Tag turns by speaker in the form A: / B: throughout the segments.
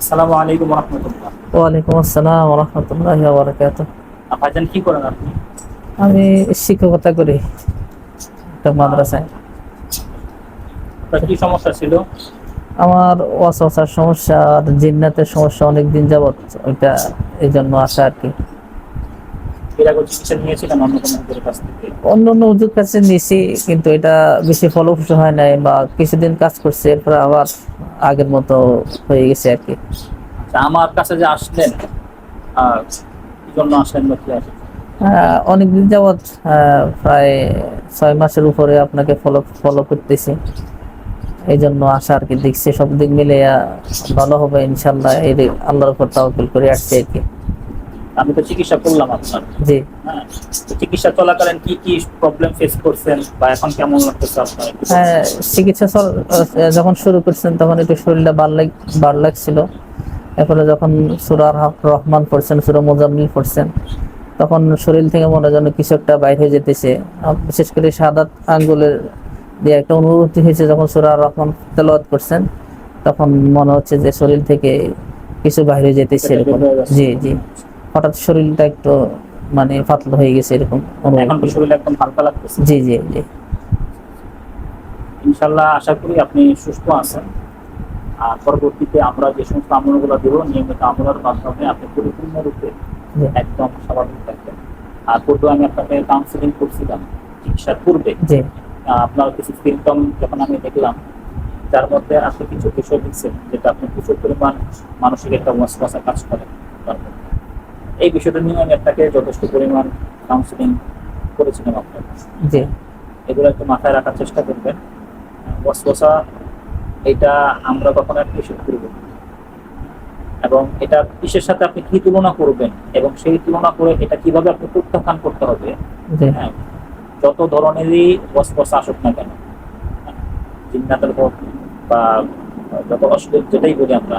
A: আসসালামু আলাইকুম রহমতুল্লাহ।
B: ওয়ালাইকুম আসসালাম ওয়া রাহমাতুল্লাহি ওয়া বারাকাতুহু।
A: ভাইজান কি করেন আপনি?
B: আমি শিক্ষকতা করি একটা মাদ্রাসায়।
A: আপনার কি সমস্যা ছিল?
B: আমার ওয়াসওয়াসার সমস্যা আর জিন্নাতের সমস্যা অনেক দিন যাবত, ওইটা এই জন্য আসা আর কি।
A: এর আগে চিকিৎসা নিয়েছিলেন অন্য কোনো হুজুরের কাছ থেকে?
B: অন্য অন্য ওষুধ কাছে নিছি, কিন্তু এটা বেশি ফলপ্রসূ হয় নাই, বা কিছুদিন কাজ করছে, এরপর আবার আগের মতো হয়ে গেছে আর কি।
A: আচ্ছা, আমার কাছে যে আসলেন কি জন্য আসলেন বা কি আসলেন?
B: অনেকদিন যাবত, প্রায় 6 মাসের উপরে আপনাকে ফলো ফলো করতেছি, এই জন্য আশা আর কি। দেখছি সব দিক মিলে ভালো হবে ইনশাল্লাহ, এই আল্লাহর উপর তাওয়াক্কুল করে আসছে আর কি।
A: আমি তো চিকিৎসা করলাম আপনার।
B: জি।
A: হ্যাঁ, তো চিকিৎসা চলাকালীন কি কি প্রবলেম ফেস করছেন বা এখন কেমন লাগতেছে আপনার?
B: হ্যাঁ, চিকিৎসা যখন শুরু করছেন তখন একটু শরীরটা বার লাগছিল। এরপরে যখন সূরা রহমান পড়ছেন, সূরা মুজাম্মিল পড়ছেন, তখন শরীর থেকে মনে যেন কিছু একটা বাইর হয়ে যেতেছে। বিশেষ করে সাদাত আঙ্গুলের দিয়ে একটা অনুভূতি হয়েছে যখন সূরা রহমান তেলাওয়াত করছেন, তখন মনে হচ্ছে যে শরীর থেকে কিছু বাইরে হয়ে যেতেছে
A: পেটে বের
B: এরকম।
A: হয়ে যাচ্ছে।
B: জি জি, হঠাৎ শরীরটা একটু মানে পাতলা হয়ে গেছে এরকম
A: এখন তো
B: অনুভূতি।
A: শরীর একদম হালকা লাগতেছে।
B: জি জি জি।
A: ইনশাল্লাহ আশা করি আপনি সুস্থ আছেন। আর পরবর্তীতে আমরা যে সমস্ত আমলগুলো দেব, নিয়মিত আমলের মাধ্যমে আপনি পরিপূর্ণরূপে
B: জি
A: একদম স্বাভাবিক থাকবেন। আর পূর্বে আমি আপনাকে কাউন্সিলিং করছিলাম চিকিৎসার পূর্বে।
B: জি
A: আপনার কিছু সিমটম যখন আমি দেখলাম, যার মধ্যে আপনি কিছু বিষয় দিচ্ছেন যেটা আপনি প্রচুর পরিমাণ মানসিক একটা ওয়াসওয়াসা কাজ করে আপনার মধ্যে। এই বিষয়টা নিয়ে আমি আপনাকে যথেষ্ট পরিমাণ কাউন্সিলিং করেছিলাম আপনার।
B: জি
A: এগুলো একটু মাথায় রাখার চেষ্টা করবেন। ওয়াসওয়াসা এটা আমরা কখনো অ্যাপ্রিশিয়েট করব না। এবং এটা কিসের সাথে আপনি কি তুলনা করবেন এবং সেই তুলনা করে এটা কিভাবে আপনি প্রত্যাখ্যান করতে হবে।
B: জি
A: হ্যাঁ, যত ধরনেরই ওয়াসওয়াসা আসুক না কেন, জিন্নাতের হোক বা যত অশ্লীল যেটাই বলি আমরা,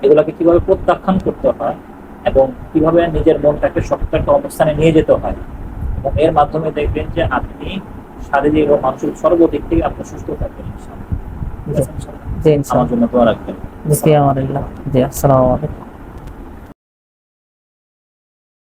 A: এগুলাকে কিভাবে প্রত্যাখ্যান করতে হয় এবং কিভাবে নিজের মনটাকে শক্ত একটা অবস্থানে নিয়ে যেতে হয়, এবং এর মাধ্যমে দেখবেন যে আপনি শারীরিক ও মানসিক সর্বদিক থেকে আপনি সুস্থ থাকবেন ইনশাআল্লাহ। ঠিক
B: জি
A: আছে ইনশাআল্লাহ?
B: জি
A: আমার
B: ইনশাআল্লাহ।
A: জন্য দোয়া রাখবেন।
B: জি, আসসালামু আলাইকুম। জি, আসসালামু আলাইকুম।